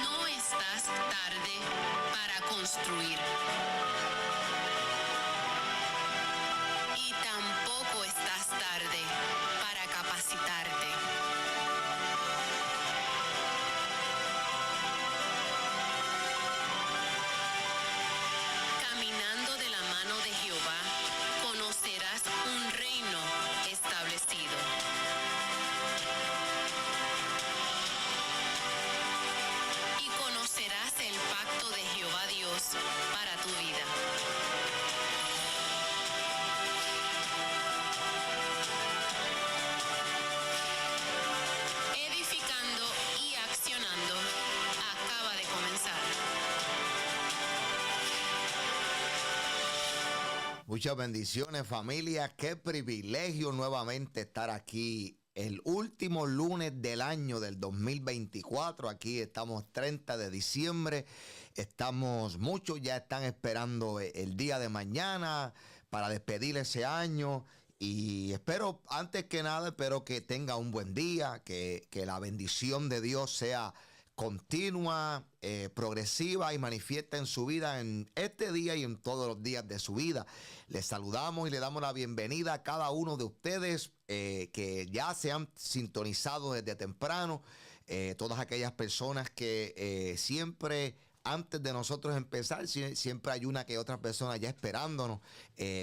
No estás tarde para construir. Y tampoco estás tarde para capacitarte. Caminando de la mano de Jehová, conocerás un reino establecido. Y conocerás el pacto de Jehová Dios para tu vida. Edificando y accionando acaba de comenzar. Muchas bendiciones, familia. Qué privilegio nuevamente estar aquí el último lunes del año del 2024. Aquí estamos 30 de diciembre. Muchos ya están esperando el día de mañana para despedir ese año. Y antes que nada, espero que tenga un buen día, que la bendición de Dios sea continua, progresiva y manifiesta en su vida en este día y en todos los días de su vida. Les saludamos y le damos la bienvenida a cada uno de ustedes que ya se han sintonizado desde temprano, todas aquellas personas que siempre antes de nosotros empezar, siempre hay una que otra persona ya esperándonos.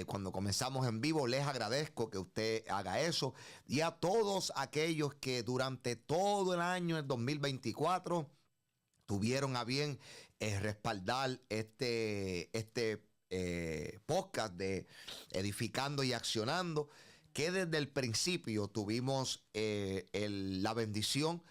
Cuando comenzamos en vivo, les agradezco que usted haga eso. Y a todos aquellos que durante todo el año del 2024 tuvieron a bien respaldar este podcast de Edificando y Accionando, que desde el principio tuvimos la bendición,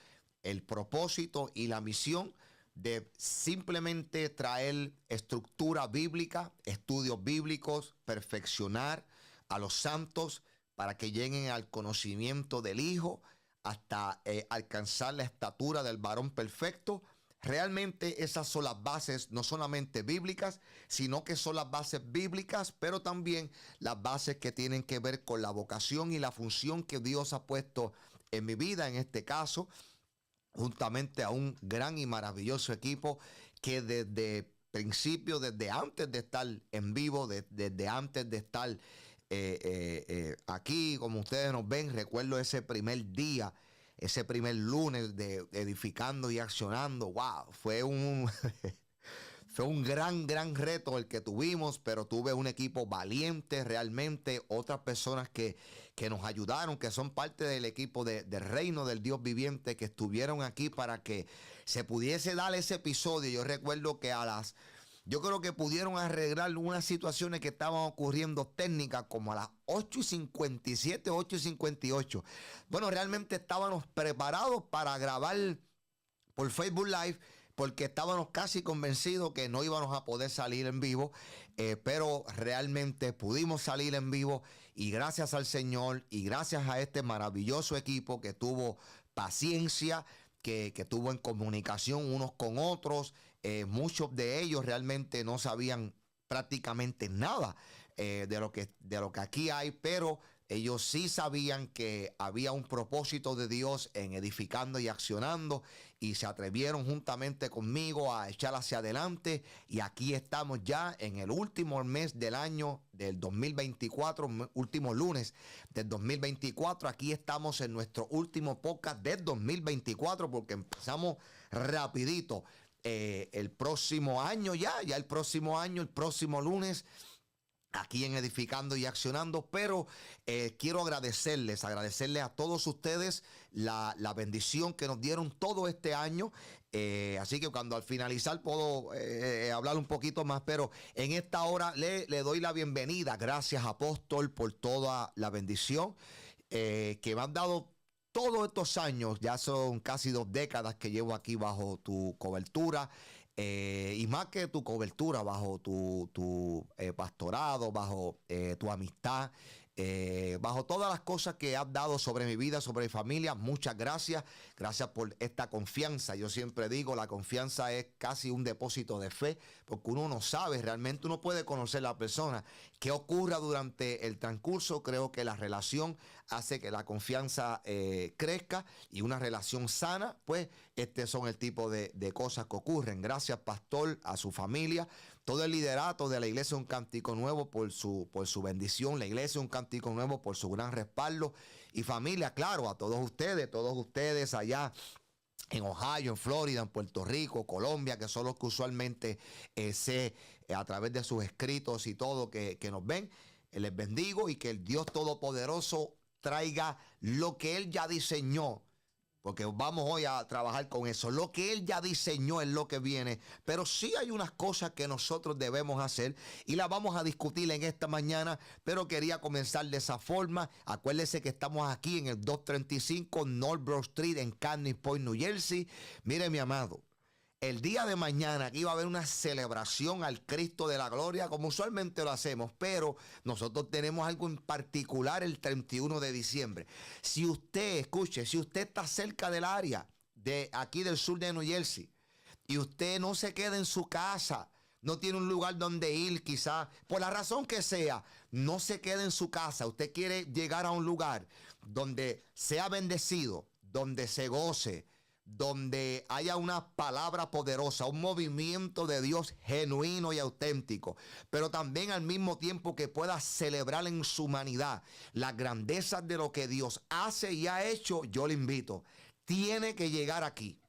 el propósito y la misión de simplemente traer estructura bíblica, estudios bíblicos, perfeccionar a los santos para que lleguen al conocimiento del Hijo hasta alcanzar la estatura del varón perfecto. Realmente esas son las bases no solamente bíblicas, sino que son las bases bíblicas, pero también las bases que tienen que ver con la vocación y la función que Dios ha puesto en mi vida, en este caso, juntamente a un gran y maravilloso equipo que desde principio, desde antes de estar en vivo, desde antes de estar aquí, como ustedes nos ven, recuerdo ese primer día, ese primer lunes de Edificando y Accionando. Wow, fue un fue un gran reto el que tuvimos, pero tuve un equipo valiente realmente, otras personas que nos ayudaron, que son parte del equipo del Reino del Dios Viviente, que estuvieron aquí para que se pudiese dar ese episodio. Yo recuerdo que yo creo que pudieron arreglar unas situaciones que estaban ocurriendo técnicas como a las 8:57, 8:58. Bueno, realmente estábamos preparados para grabar por Facebook Live, porque estábamos casi convencidos que no íbamos a poder salir en vivo, pero realmente pudimos salir en vivo, y gracias al Señor y gracias a este maravilloso equipo que tuvo paciencia, que tuvo en comunicación unos con otros. Muchos de ellos realmente no sabían prácticamente nada de lo que aquí hay, pero ellos sí sabían que había un propósito de Dios en Edificando y Accionando, y se atrevieron juntamente conmigo a echar hacia adelante, y aquí estamos ya en el último mes del año del 2024, último lunes del 2024. Aquí estamos en nuestro último podcast del 2024, porque empezamos rapidito. El próximo año el próximo año, el próximo lunes, aquí en Edificando y Accionando. Pero quiero agradecerles a todos ustedes la bendición que nos dieron todo este año. Así que cuando al finalizar puedo hablar un poquito más, pero en esta hora le doy la bienvenida. Gracias, Apóstol, por toda la bendición que me han dado todos estos años. Ya son casi 2 décadas que llevo aquí bajo tu cobertura. Y más que tu cobertura, bajo tu pastorado, bajo tu amistad, bajo todas las cosas que has dado sobre mi vida, sobre mi familia. Muchas gracias. Gracias por esta confianza. Yo siempre digo, la confianza es casi un depósito de fe, porque uno no sabe, realmente uno puede conocer a la persona. ¿Qué ocurra durante el transcurso? Creo que la relación hace que la confianza crezca, y una relación sana, pues son el tipo de cosas que ocurren. Gracias, pastor, a su familia, todo el liderato de la Iglesia Un Cántico Nuevo por su bendición, la Iglesia Un Cántico Nuevo por su gran respaldo, y familia, claro, a todos ustedes allá en Ohio, en Florida, en Puerto Rico, Colombia, que son los que usualmente sé a través de sus escritos y todo que nos ven. Les bendigo, y que el Dios Todopoderoso traiga lo que Él ya diseñó, porque vamos hoy a trabajar con eso. Lo que Él ya diseñó es lo que viene, pero sí hay unas cosas que nosotros debemos hacer, y las vamos a discutir en esta mañana, pero quería comenzar de esa forma. Acuérdense que estamos aquí en el 235 North Broad Street en Canning Point, New Jersey. Mire, mi amado, el día de mañana aquí va a haber una celebración al Cristo de la Gloria, como usualmente lo hacemos, pero nosotros tenemos algo en particular el 31 de diciembre. Si usted está cerca del área de aquí del sur de New Jersey, y usted no se queda en su casa, no tiene un lugar donde ir, quizás, por la razón que sea, no se quede en su casa, usted quiere llegar a un lugar donde sea bendecido, donde se goce, donde haya una palabra poderosa, un movimiento de Dios genuino y auténtico, pero también al mismo tiempo que pueda celebrar en su humanidad las grandezas de lo que Dios hace y ha hecho, yo le invito. Tiene que llegar aquí.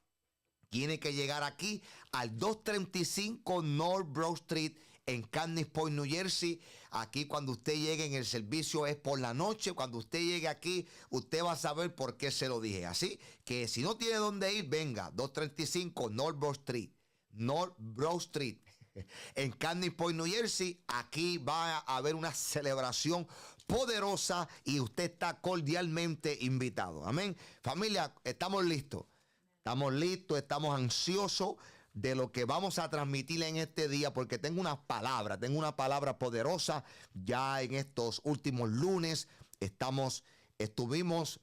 Tiene que llegar aquí al 235 North Broad Street en Canning Point, New Jersey. Aquí cuando usted llegue, en el servicio es por la noche. Cuando usted llegue aquí, usted va a saber por qué se lo dije. Así que si no tiene dónde ir, venga, 235 North Broad Street. North Broad Street. en Candy Point, New Jersey. Aquí va a haber una celebración poderosa y usted está cordialmente invitado. Amén. Familia, estamos listos. Estamos listos, estamos ansiosos de lo que vamos a transmitir en este día, porque tengo una palabra poderosa. Ya en estos últimos lunes estuvimos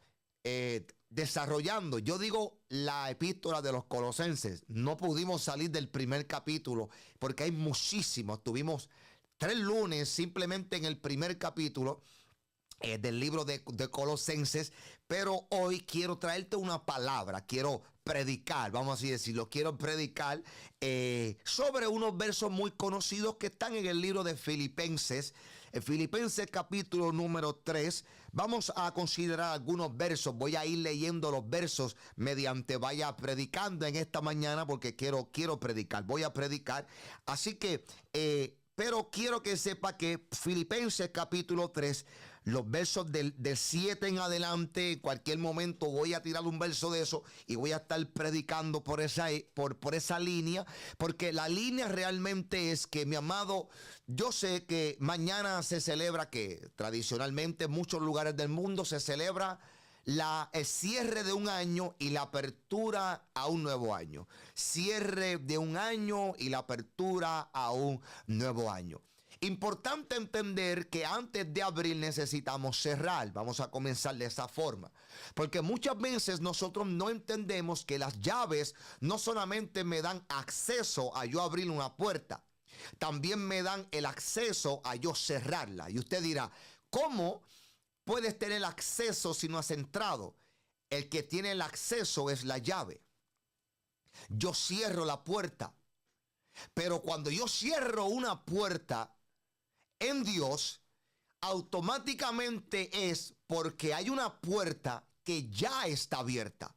desarrollando, yo digo, la epístola de los Colosenses. No pudimos salir del primer capítulo porque hay muchísimos. Tuvimos 3 lunes simplemente en el primer capítulo del libro de Colosenses, pero hoy quiero traerte una palabra, quiero predicar, vamos así decirlo, quiero predicar sobre unos versos muy conocidos que están en el libro de Filipenses. En Filipenses capítulo número 3, vamos a considerar algunos versos. Voy a ir leyendo los versos mediante vaya predicando en esta mañana, porque quiero predicar, voy a predicar. Así que, pero quiero que sepa que Filipenses capítulo 3, los versos del 7 en adelante, en cualquier momento voy a tirar un verso de eso y voy a estar predicando por esa línea, porque la línea realmente es que, mi amado, yo sé que mañana se celebra, que tradicionalmente en muchos lugares del mundo se celebra el cierre de un año y la apertura a un nuevo año. Cierre de un año y la apertura a un nuevo año. Importante entender que antes de abrir necesitamos cerrar. Vamos a comenzar de esa forma, porque muchas veces nosotros no entendemos que las llaves no solamente me dan acceso a yo abrir una puerta, también me dan el acceso a yo cerrarla. Y usted dirá, ¿cómo puedes tener acceso si no has entrado? El que tiene el acceso es la llave. Yo cierro la puerta, pero cuando yo cierro una puerta en Dios, automáticamente es porque hay una puerta que ya está abierta.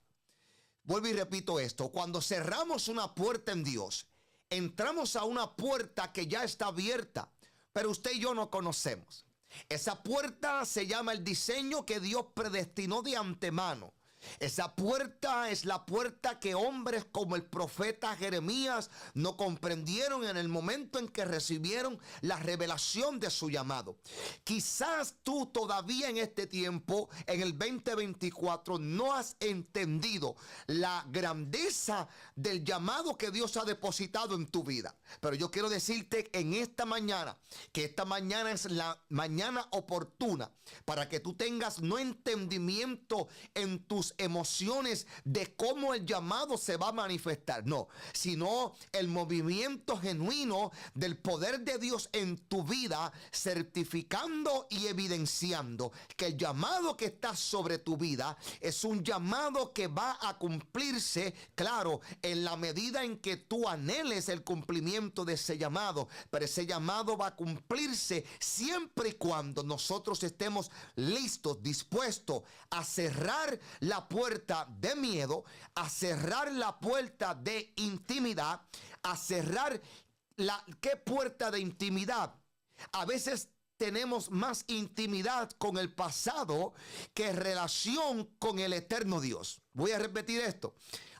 Vuelvo y repito esto: cuando cerramos una puerta en Dios, entramos a una puerta que ya está abierta, pero usted y yo no conocemos. Esa puerta se llama el diseño que Dios predestinó de antemano. Esa puerta es la puerta que hombres como el profeta Jeremías no comprendieron en el momento en que recibieron la revelación de su llamado. Quizás tú todavía en este tiempo, en el 2024, no has entendido la grandeza del llamado que Dios ha depositado en tu vida. Pero yo quiero decirte en esta mañana que esta mañana es la mañana oportuna para que tú tengas no entendimiento en tus emociones de cómo el llamado se va a manifestar, no, sino el movimiento genuino del poder de Dios en tu vida, certificando y evidenciando que el llamado que está sobre tu vida es un llamado que va a cumplirse, claro, en la medida en que tú anheles el cumplimiento de ese llamado. Pero ese llamado va a cumplirse siempre y cuando nosotros estemos listos, dispuestos a cerrar la puerta de miedo, a cerrar la puerta de intimidad, a cerrar ¿qué puerta de intimidad? A veces tenemos más intimidad con el pasado que relación con el eterno Dios. Voy a repetir esto.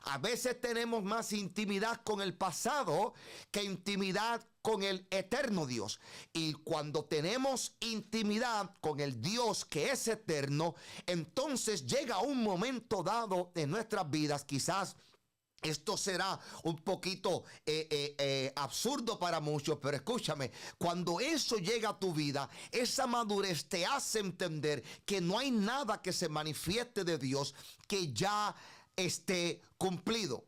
A veces tenemos más intimidad con el pasado que intimidad con el eterno Dios. Y cuando tenemos intimidad con el Dios que es eterno, entonces llega un momento dado en nuestras vidas, quizás esto será un poquito absurdo para muchos, pero escúchame, cuando eso llega a tu vida, esa madurez te hace entender que no hay nada que se manifieste de Dios que ya esté cumplido.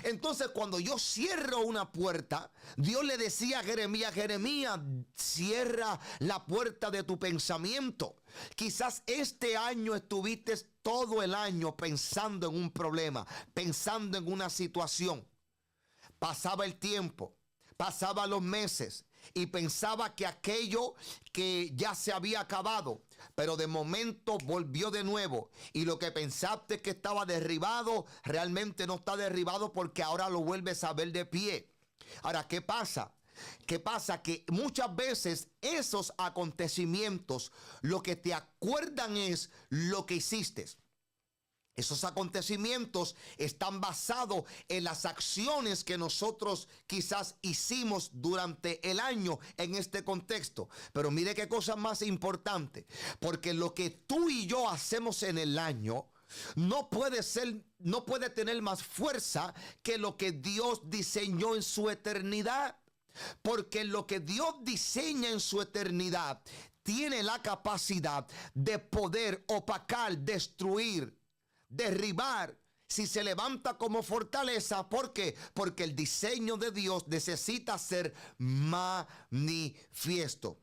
Entonces, cuando yo cierro una puerta, Dios le decía a Jeremías: Jeremías, cierra la puerta de tu pensamiento. Quizás este año estuviste todo el año pensando en un problema, pensando en una situación. Pasaba el tiempo, pasaban los meses y pensaba que aquello que ya se había acabado, pero de momento volvió de nuevo, y lo que pensaste que estaba derribado realmente no está derribado, porque ahora lo vuelves a ver de pie. Ahora, ¿qué pasa? ¿Qué pasa? Que muchas veces esos acontecimientos lo que te acuerdan es lo que hiciste. Esos acontecimientos están basados en las acciones que nosotros quizás hicimos durante el año en este contexto. Pero mire qué cosa más importante, porque lo que tú y yo hacemos en el año no puede tener más fuerza que lo que Dios diseñó en su eternidad. Porque lo que Dios diseña en su eternidad tiene la capacidad de poder opacar, destruir, derribar, si se levanta como fortaleza. ¿Por qué? Porque el diseño de Dios necesita ser manifiesto.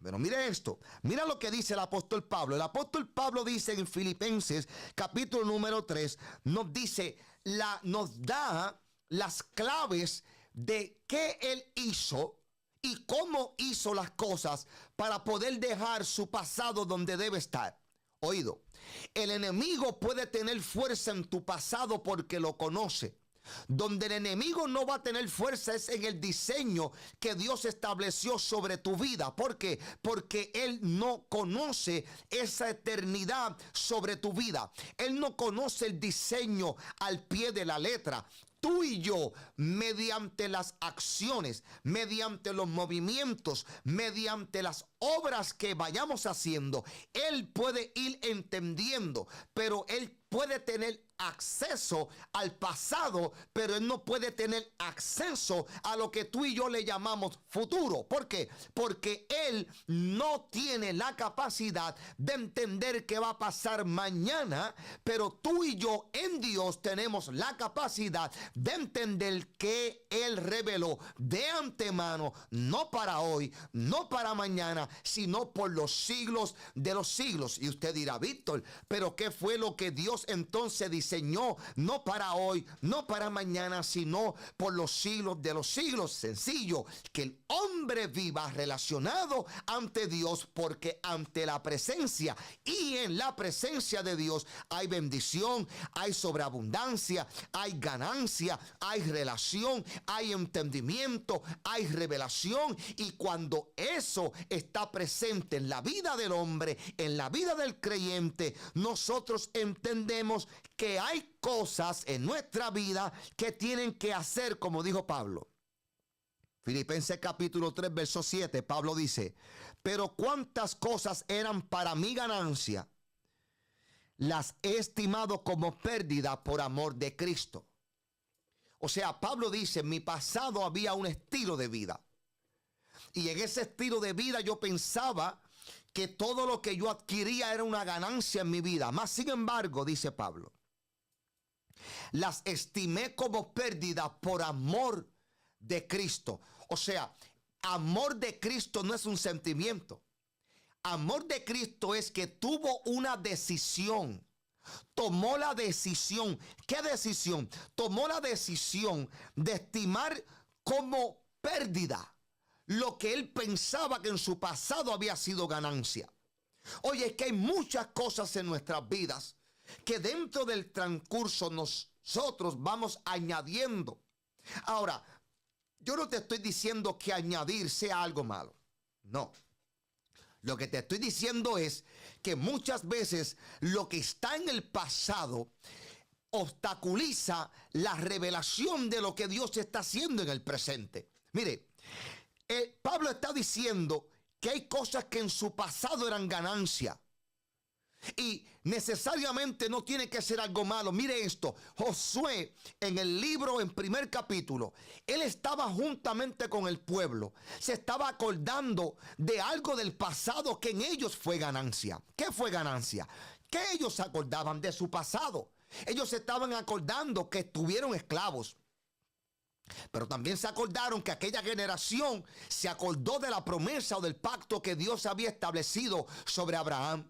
Pero mire esto, mira lo que dice el apóstol Pablo. El apóstol Pablo dice en Filipenses capítulo número 3, nos da las claves de qué él hizo y cómo hizo las cosas para poder dejar su pasado donde debe estar. Oído, el enemigo puede tener fuerza en tu pasado porque lo conoce. Donde el enemigo no va a tener fuerza es en el diseño que Dios estableció sobre tu vida. ¿Por qué? Porque Él no conoce esa eternidad sobre tu vida. Él no conoce el diseño al pie de la letra. Tú y yo, mediante las acciones, mediante los movimientos, mediante las obras que vayamos haciendo, Él puede ir entendiendo, pero Él puede tener acceso al pasado, pero Él no puede tener acceso a lo que tú y yo le llamamos futuro. ¿Por qué? Porque Él no tiene la capacidad de entender qué va a pasar mañana, pero tú y yo en Dios tenemos la capacidad de entender que Él reveló de antemano, no para hoy, no para mañana, sino por los siglos de los siglos. Y usted dirá, Víctor, pero ¿qué fue lo que Dios entonces diseñó? No para hoy, no para mañana, sino por los siglos de los siglos. Sencillo, que el hombre viva relacionado ante Dios, porque ante la presencia y en la presencia de Dios hay bendición, hay sobreabundancia, hay ganancia, hay relación, hay entendimiento, hay revelación. Y cuando eso está presente en la vida del hombre, en la vida del creyente, nosotros entendemos que hay cosas en nuestra vida que tienen que hacer, como dijo Pablo. Filipenses capítulo 3, verso 7, Pablo dice, pero cuántas cosas eran para mi ganancia, las he estimado como pérdida por amor de Cristo. O sea, Pablo dice, en mi pasado había un estilo de vida. Y en ese estilo de vida yo pensaba que todo lo que yo adquiría era una ganancia en mi vida. Más sin embargo, dice Pablo, las estimé como pérdida por amor de Cristo. O sea, amor de Cristo no es un sentimiento. Amor de Cristo es que tuvo una decisión. Tomó la decisión. ¿Qué decisión? Tomó la decisión de estimar como pérdida lo que él pensaba que en su pasado había sido ganancia. Oye, es que hay muchas cosas en nuestras vidas que dentro del transcurso nosotros vamos añadiendo. Ahora, yo no te estoy diciendo que añadir sea algo malo. No. Lo que te estoy diciendo es que muchas veces lo que está en el pasado obstaculiza la revelación de lo que Dios está haciendo en el presente. Mire, Pablo está diciendo que hay cosas que en su pasado eran ganancia. Y necesariamente no tiene que ser algo malo. Mire esto, Josué en el libro, en primer capítulo, él estaba juntamente con el pueblo. Se estaba acordando de algo del pasado que en ellos fue ganancia. ¿Qué fue ganancia? Que ellos se acordaban de su pasado. Ellos se estaban acordando que estuvieron esclavos. Pero también se acordaron que aquella generación se acordó de la promesa o del pacto que Dios había establecido sobre Abraham.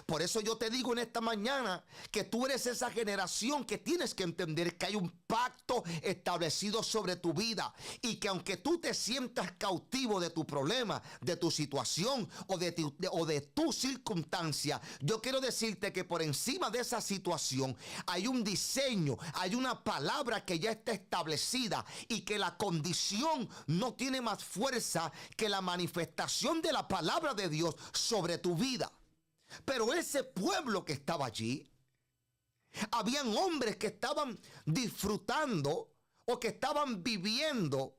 Por eso yo te digo en esta mañana que tú eres esa generación que tienes que entender que hay un pacto establecido sobre tu vida y que aunque tú te sientas cautivo de tu problema, de tu situación o de tu circunstancia, yo quiero decirte que por encima de esa situación hay un diseño, hay una palabra que ya está establecida y que la condición no tiene más fuerza que la manifestación de la palabra de Dios sobre tu vida. Pero ese pueblo que estaba allí, Habían hombres que estaban disfrutando o que estaban viviendo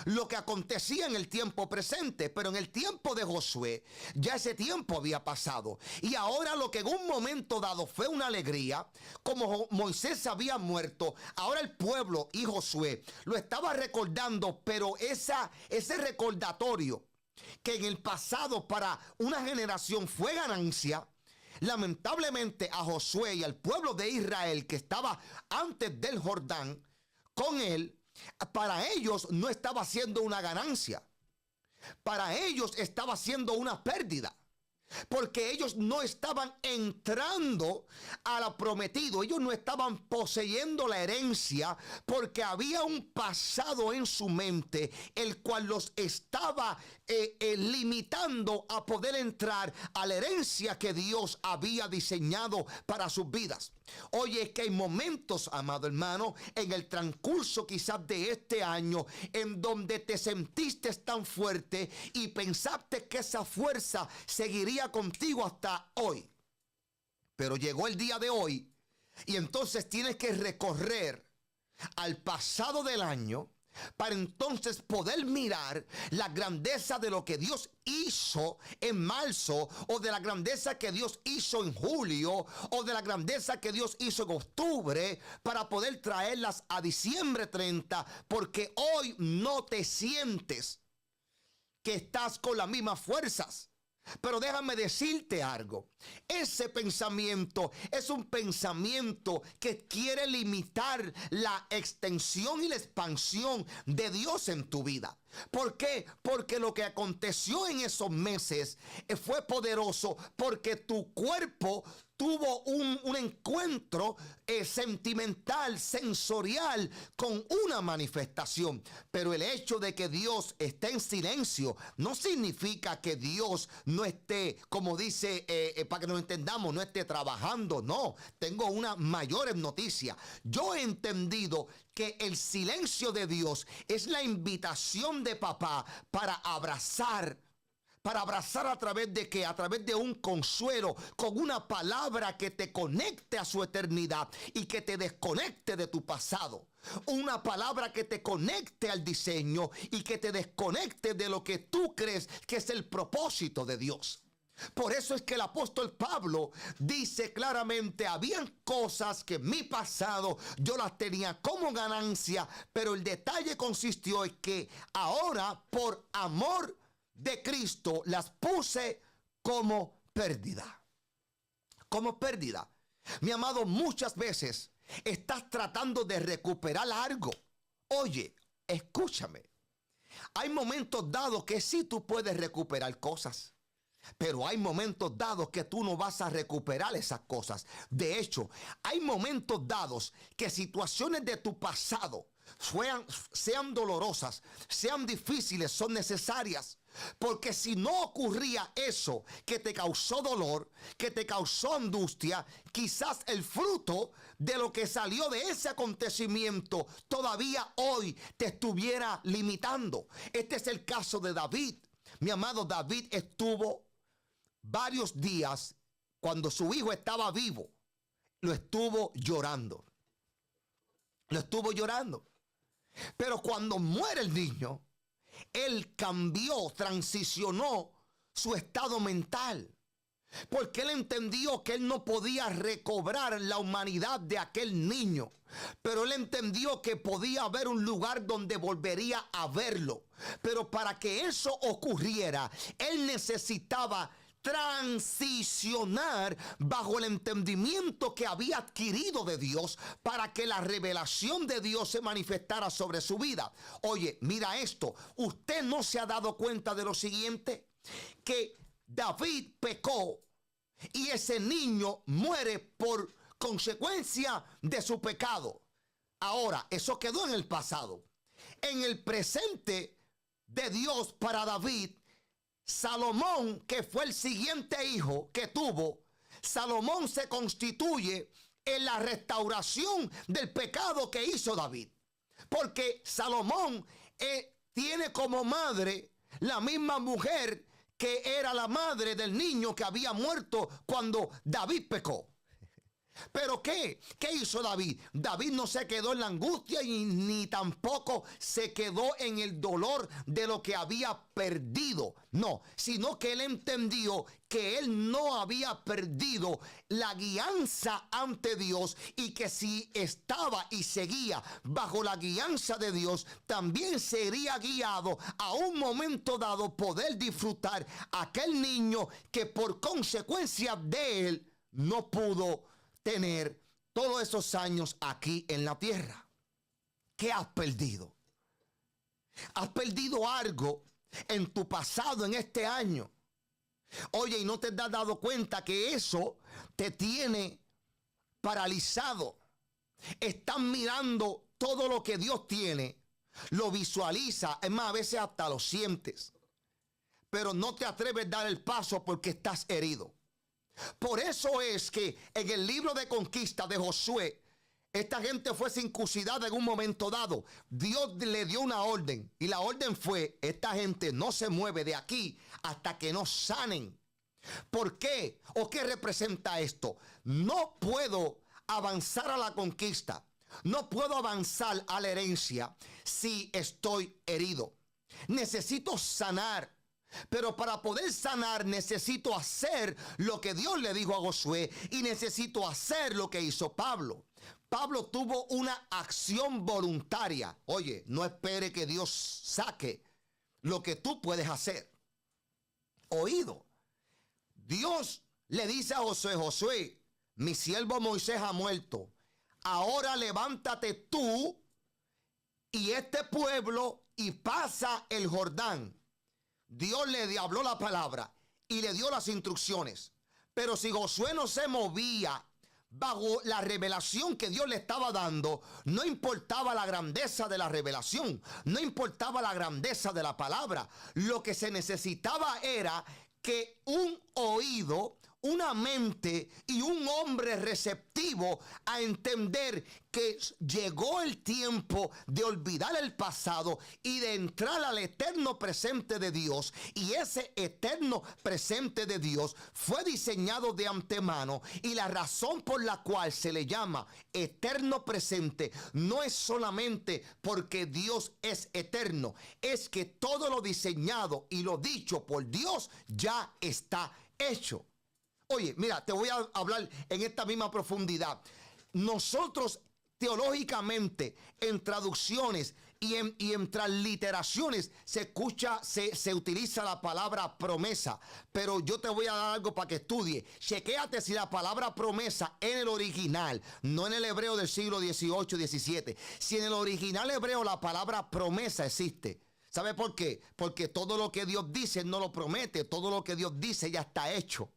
lo que acontecía en el tiempo presente, pero en el tiempo de Josué ya ese tiempo había pasado, y ahora lo que en un momento dado fue una alegría, como Moisés había muerto, ahora el pueblo y Josué lo estaba recordando, pero ese recordatorio que en el pasado para una generación fue ganancia, lamentablemente a Josué y al pueblo de Israel que estaba antes del Jordán con él, para ellos no estaba siendo una ganancia. Para ellos estaba siendo una pérdida. Porque ellos no estaban entrando a lo prometido. Ellos no estaban poseyendo la herencia porque había un pasado en su mente el cual los estaba limitando a poder entrar a la herencia que Dios había diseñado para sus vidas. Oye, es que hay momentos, amado hermano, en el transcurso quizás de este año en donde te sentiste tan fuerte y pensaste que esa fuerza seguiría contigo hasta hoy. Pero llegó el día de hoy y entonces tienes que recorrer al pasado del año para entonces poder mirar la grandeza de lo que Dios hizo en marzo, o de la grandeza que Dios hizo en julio, o de la grandeza que Dios hizo en octubre, para poder traerlas a diciembre 30, porque hoy no te sientes que estás con las mismas fuerzas. Pero déjame decirte algo, ese pensamiento es un pensamiento que quiere limitar la extensión y la expansión de Dios en tu vida. ¿Por qué? Porque lo que aconteció en esos meses fue poderoso, porque tu cuerpo tuvo un encuentro sentimental, sensorial, con una manifestación. Pero el hecho de que Dios esté en silencio no significa que Dios no esté, como dice, para que nos entendamos, no esté trabajando. No, tengo una mayor noticia. Yo he entendido que el silencio de Dios es la invitación de papá para abrazar a través de qué, a través de un consuelo, con una palabra que te conecte a su eternidad y que te desconecte de tu pasado. Una palabra que te conecte al diseño y que te desconecte de lo que tú crees que es el propósito de Dios. Por eso es que el apóstol Pablo dice claramente: habían cosas que en mi pasado yo las tenía como ganancia, pero el detalle consistió en que ahora, por amor de Cristo, las puse como pérdida. Como pérdida. Mi amado, muchas veces estás tratando de recuperar algo. Oye, escúchame. Hay momentos dados que sí tú puedes recuperar cosas, pero hay momentos dados que tú no vas a recuperar esas cosas. De hecho, hay momentos dados que situaciones de tu pasado sean dolorosas, sean difíciles, son necesarias. Porque si no ocurría eso que te causó dolor, que te causó angustia, quizás el fruto de lo que salió de ese acontecimiento todavía hoy te estuviera limitando. Este es el caso de David. Mi amado, David estuvo varios días, cuando su hijo estaba vivo, lo estuvo llorando. Lo estuvo llorando. Pero cuando muere el niño, él cambió, transicionó su estado mental, porque él entendió que él no podía recobrar la humanidad de aquel niño, pero él entendió que podía haber un lugar donde volvería a verlo. Pero para que eso ocurriera, él necesitaba transicionar bajo el entendimiento que había adquirido de Dios, para que la revelación de Dios se manifestara sobre su vida. Oye, mira esto, ¿usted no se ha dado cuenta de lo siguiente? Que David pecó y ese niño muere por consecuencia de su pecado. Ahora, eso quedó en el pasado. En el presente de Dios para David, Salomón, que fue el siguiente hijo que tuvo, Salomón se constituye en la restauración del pecado que hizo David. Porque Salomón tiene como madre la misma mujer que era la madre del niño que había muerto cuando David pecó. ¿Pero qué? ¿Qué hizo David? David no se quedó en la angustia y ni tampoco se quedó en el dolor de lo que había perdido. No, sino que él entendió que él no había perdido la guianza ante Dios y que si estaba y seguía bajo la guianza de Dios, también sería guiado a un momento dado poder disfrutar aquel niño que por consecuencia de él no pudo tener todos esos años aquí en la tierra. ¿Qué has perdido? ¿Has perdido algo en tu pasado, en este año? Oye, y no te has dado cuenta que eso te tiene paralizado. Estás mirando todo lo que Dios tiene, lo visualiza, es más, a veces hasta lo sientes, pero no te atreves a dar el paso porque estás herido. Por eso es que en el libro de conquista de Josué, esta gente fue circuncidada en un momento dado. Dios le dio una orden y la orden fue: esta gente no se mueve de aquí hasta que no sanen. ¿Por qué? ¿O qué representa esto? No puedo avanzar a la conquista, no puedo avanzar a la herencia si estoy herido. Necesito sanar. Pero para poder sanar necesito hacer lo que Dios le dijo a Josué y necesito hacer lo que hizo Pablo. Pablo tuvo una acción voluntaria. Oye, no espere que Dios saque lo que tú puedes hacer. Oído. Dios le dice a Josué: Josué, mi siervo Moisés ha muerto. Ahora levántate tú y este pueblo y pasa el Jordán. Dios le habló la palabra y le dio las instrucciones. Pero si Josué no se movía bajo la revelación que Dios le estaba dando, no importaba la grandeza de la revelación, no importaba la grandeza de la palabra. Lo que se necesitaba era que un oído, una mente y un hombre receptivo a entender que llegó el tiempo de olvidar el pasado y de entrar al eterno presente de Dios. Y ese eterno presente de Dios fue diseñado de antemano, y la razón por la cual se le llama eterno presente no es solamente porque Dios es eterno, es que todo lo diseñado y lo dicho por Dios ya está hecho. Oye, mira, te voy a hablar en esta misma profundidad. Nosotros teológicamente, en traducciones y en transliteraciones se utiliza la palabra promesa. Pero yo te voy a dar algo para que estudie. Chequéate si la palabra promesa en el original, no en el hebreo del siglo XVIII, XVII, si en el original hebreo la palabra promesa existe. ¿Sabe por qué? Porque todo lo que Dios dice no lo promete, todo lo que Dios dice ya está hecho.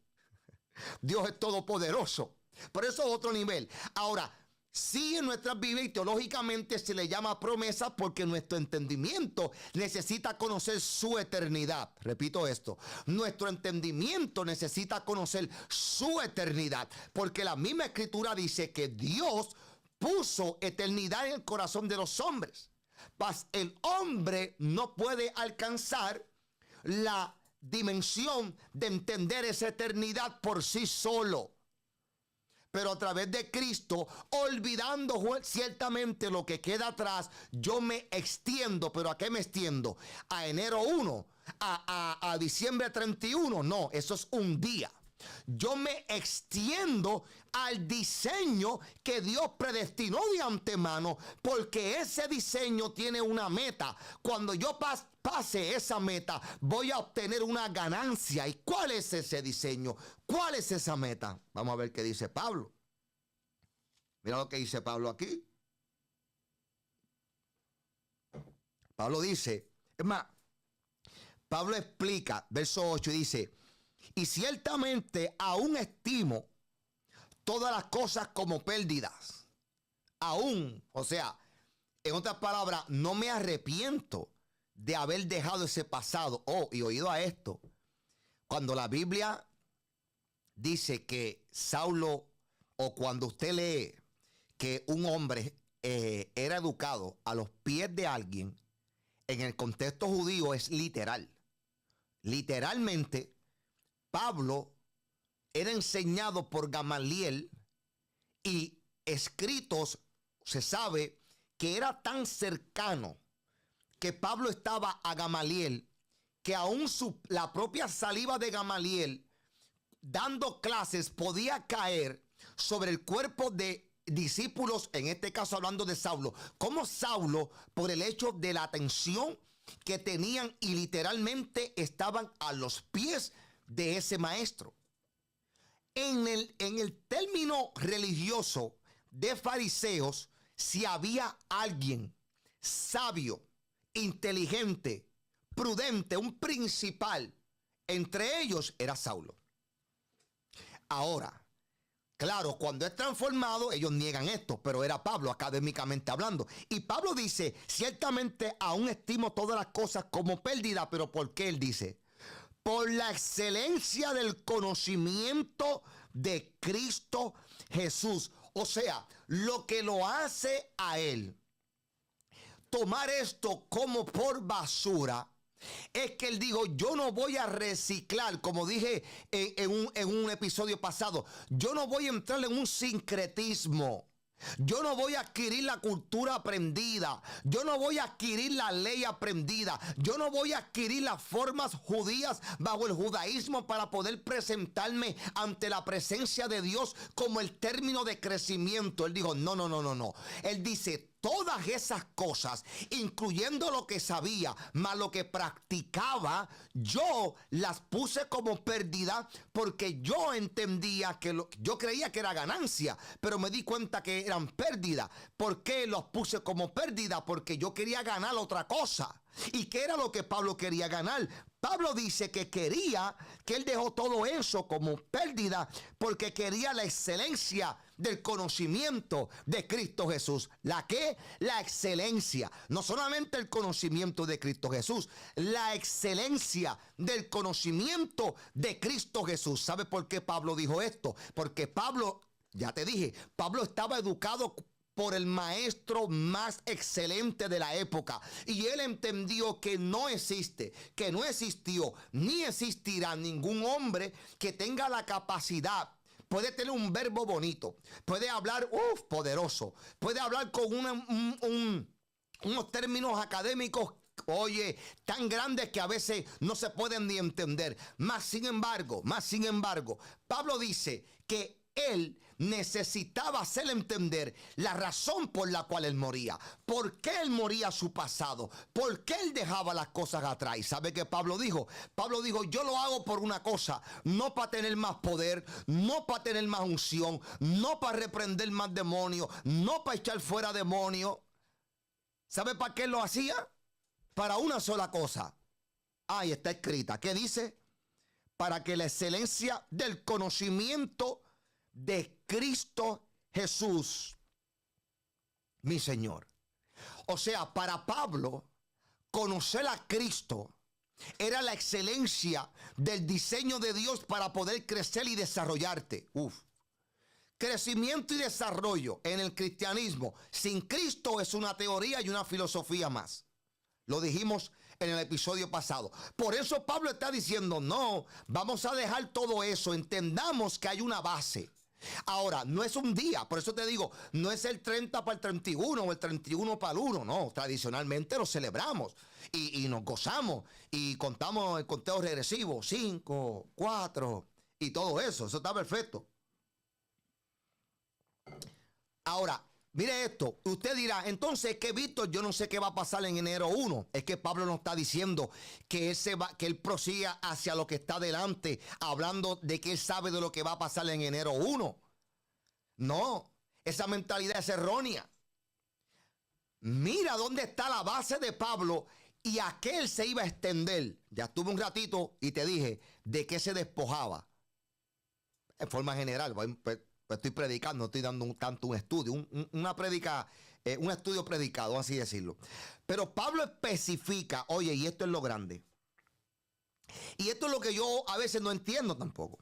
Dios es todopoderoso. Por eso es otro nivel. Ahora, sí, en nuestras Biblias teológicamente se le llama promesa porque nuestro entendimiento necesita conocer su eternidad. Repito esto, nuestro entendimiento necesita conocer su eternidad, porque la misma escritura dice que Dios puso eternidad en el corazón de los hombres. Mas el hombre no puede alcanzar la dimensión de entender esa eternidad por sí solo. Pero a través de Cristo, olvidando ciertamente lo que queda atrás, yo me extiendo. ¿Pero a qué me extiendo? ¿A enero 1? ¿A diciembre 31? No, eso es un día. Yo me extiendo al diseño que Dios predestinó de antemano, porque ese diseño tiene una meta. Cuando yo pase esa meta, voy a obtener una ganancia. ¿Y cuál es ese diseño? ¿Cuál es esa meta? Vamos a ver qué dice Pablo. Mira lo que dice Pablo aquí. Pablo dice, es más, Pablo explica, verso 8, y dice: y ciertamente aún estimo todas las cosas como pérdidas. Aún, o sea, en otras palabras, no me arrepiento de haber dejado ese pasado. Oh, y oído a esto, cuando la Biblia dice que Saulo, o cuando usted lee que un hombre era educado a los pies de alguien, en el contexto judío es literal. Literalmente, Pablo era enseñado por Gamaliel y escritos, se sabe que era tan cercano que Pablo estaba a Gamaliel, que aún la propia saliva de Gamaliel dando clases podía caer sobre el cuerpo de discípulos, en este caso hablando de Saulo, como Saulo, por el hecho de la atención que tenían y literalmente estaban a los pies de ese maestro. En el término religioso de fariseos, si había alguien sabio, inteligente, prudente, un principal, entre ellos era Saulo. Ahora, claro, cuando es transformado, ellos niegan esto, pero era Pablo académicamente hablando. Y Pablo dice, ciertamente aún estimo todas las cosas como pérdida, pero ¿por qué él dice? Por la excelencia del conocimiento de Cristo Jesús. O sea, lo que lo hace a él tomar esto como por basura es que él dijo, yo no voy a reciclar, como dije en un episodio pasado, yo no voy a entrar en un sincretismo. Yo no voy a adquirir la cultura aprendida. Yo no voy a adquirir la ley aprendida. Yo no voy a adquirir las formas judías bajo el judaísmo para poder presentarme ante la presencia de Dios como el término de crecimiento. Él dijo, no. Él dice, todas esas cosas, incluyendo lo que sabía, más lo que practicaba, yo las puse como pérdida porque yo entendía que yo creía que era ganancia, pero me di cuenta que eran pérdida. ¿Por qué los puse como pérdida? Porque yo quería ganar otra cosa. ¿Y qué era lo que Pablo quería ganar? Pablo dice que él dejó todo eso como pérdida porque quería la excelencia del conocimiento de Cristo Jesús. ¿La qué? La excelencia. No solamente el conocimiento de Cristo Jesús, la excelencia del conocimiento de Cristo Jesús. ¿Sabe por qué Pablo dijo esto? Porque Pablo, ya te dije, Pablo estaba educado por el maestro más excelente de la época. Y él entendió que no existe, que no existió, ni existirá ningún hombre que tenga la capacidad. Puede tener un verbo bonito, puede hablar poderoso, puede hablar con unos términos académicos, oye, tan grandes que a veces no se pueden ni entender. Más sin embargo, Pablo dice que él necesitaba hacerle entender la razón por la cual él moría. ¿Por qué él moría su pasado? ¿Por qué él dejaba las cosas atrás? ¿Y sabe qué Pablo dijo? Pablo dijo, yo lo hago por una cosa, no para tener más poder, no para tener más unción, no para reprender más demonios, no para echar fuera demonios. ¿Sabe para qué él lo hacía? Para una sola cosa. Ahí está escrita. ¿Qué dice? Para que la excelencia del conocimiento de Cristo Jesús, mi Señor. O sea, para Pablo, conocer a Cristo era la excelencia del diseño de Dios para poder crecer y desarrollarte. Crecimiento y desarrollo en el cristianismo sin Cristo es una teoría y una filosofía más. Lo dijimos en el episodio pasado. Por eso Pablo está diciendo, no, vamos a dejar todo eso. Entendamos que hay una base. Ahora, no es un día, por eso te digo, no es el 30 para el 31 o el 31 para el 1, no, tradicionalmente lo celebramos y nos gozamos y contamos el conteo regresivo, 5, 4 y todo eso está perfecto. Ahora, mire esto, usted dirá, entonces, ¿qué Víctor? Yo no sé qué va a pasar en enero 1. Es que Pablo nos está diciendo que él prosiga hacia lo que está adelante, hablando de que él sabe de lo que va a pasar en enero 1. No, esa mentalidad es errónea. Mira dónde está la base de Pablo y a qué él se iba a extender. Ya estuve un ratito y te dije de qué se despojaba. En forma general, pues estoy predicando, estoy dando un estudio, un estudio predicado, así decirlo. Pero Pablo especifica, oye, y esto es lo grande. Y esto es lo que yo a veces no entiendo tampoco.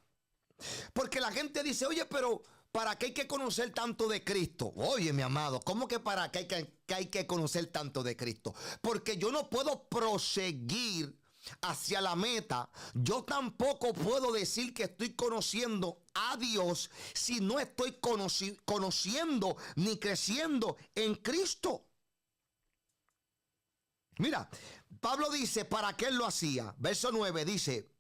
Porque la gente dice, oye, pero ¿para qué hay que conocer tanto de Cristo? Oye, mi amado, ¿cómo que para qué hay que conocer tanto de Cristo? Porque yo no puedo proseguir hacia la meta, yo tampoco puedo decir que estoy conociendo a Dios si no estoy conociendo ni creciendo en Cristo. Mira, Pablo dice, ¿para qué él lo hacía? Verso 9 dice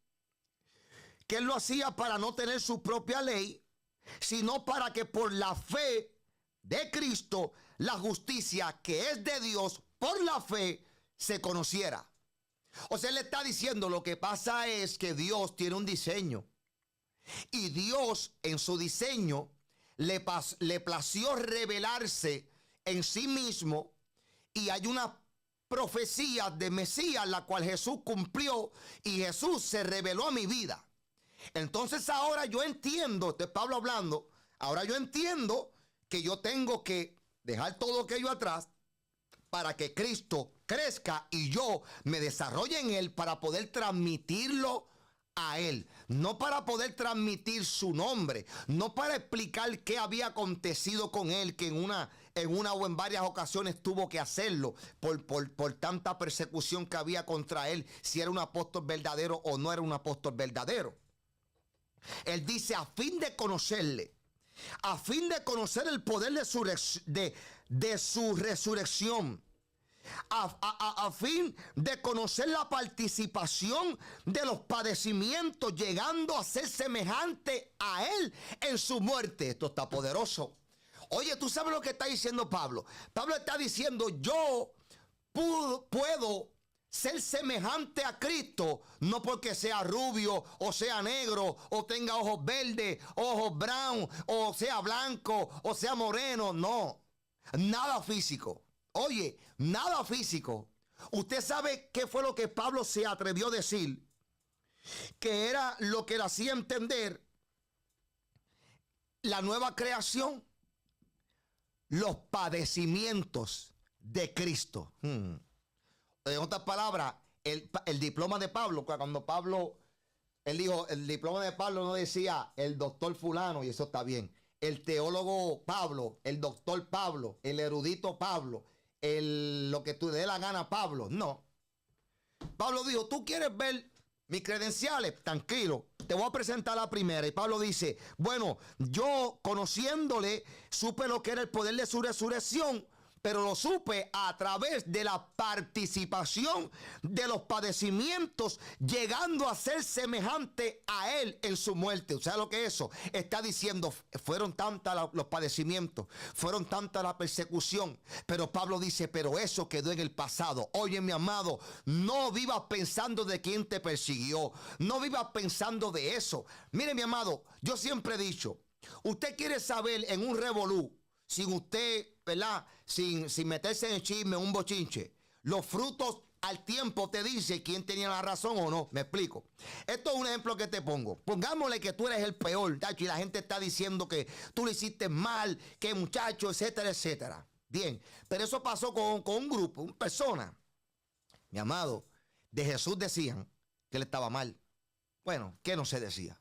que él lo hacía para no tener su propia ley, sino para que por la fe de Cristo, la justicia que es de Dios por la fe se conociera. O sea, él le está diciendo, lo que pasa es que Dios tiene un diseño. Y Dios en su diseño le plació revelarse en sí mismo. Y hay una profecía de Mesías, la cual Jesús cumplió. Y Jesús se reveló a mi vida. Entonces ahora yo entiendo, este es Pablo hablando, ahora yo entiendo que yo tengo que dejar todo aquello atrás para que Cristo crezca y yo me desarrolle en Él para poder transmitirlo a Él. No para poder transmitir su nombre, no para explicar qué había acontecido con Él, que en una o en varias ocasiones tuvo que hacerlo por tanta persecución que había contra Él, si era un apóstol verdadero o no era un apóstol verdadero. Él dice, a fin de conocerle, a fin de conocer el poder de su resurrección, a fin de conocer la participación de los padecimientos, llegando a ser semejante a Él en su muerte. Esto está poderoso. Oye, ¿tú sabes lo que está diciendo Pablo? Pablo está diciendo, yo puedo ser semejante a Cristo, no porque sea rubio, o sea negro, o tenga ojos verdes, ojos brown, o sea blanco, o sea moreno. No, nada físico. Oye, nada físico. Usted sabe qué fue lo que Pablo se atrevió a decir, que era lo que le hacía entender la nueva creación, los padecimientos de Cristo. En otras palabras, el diploma de Pablo, cuando Pablo, él dijo, el diploma de Pablo no decía el doctor fulano, y eso está bien. El teólogo Pablo, el doctor Pablo, el erudito Pablo, lo que tú le dé la gana Pablo. No. Pablo dijo, ¿tú quieres ver mis credenciales? Tranquilo, te voy a presentar la primera. Y Pablo dice, bueno, yo conociéndole, supe lo que era el poder de su resurrección, pero lo supe a través de la participación de los padecimientos, llegando a ser semejante a Él en su muerte. O sea, lo que eso está diciendo, fueron tantos los padecimientos, fueron tanta la persecución, pero Pablo dice, pero eso quedó en el pasado. Oye, mi amado, no vivas pensando de quién te persiguió, no vivas pensando de eso. Mire, mi amado, yo siempre he dicho, usted quiere saber en un revolú, sin usted, ¿verdad? Sin meterse en el chisme, un bochinche. Los frutos al tiempo te dice quién tenía la razón o no. Me explico. Esto es un ejemplo que te pongo. Pongámosle que tú eres el peor, tacho, y la gente está diciendo que tú lo hiciste mal, que muchacho, etcétera, etcétera. Bien, pero eso pasó con un grupo, una persona. Mi amado, de Jesús decían que él estaba mal. Bueno, ¿qué no se decía?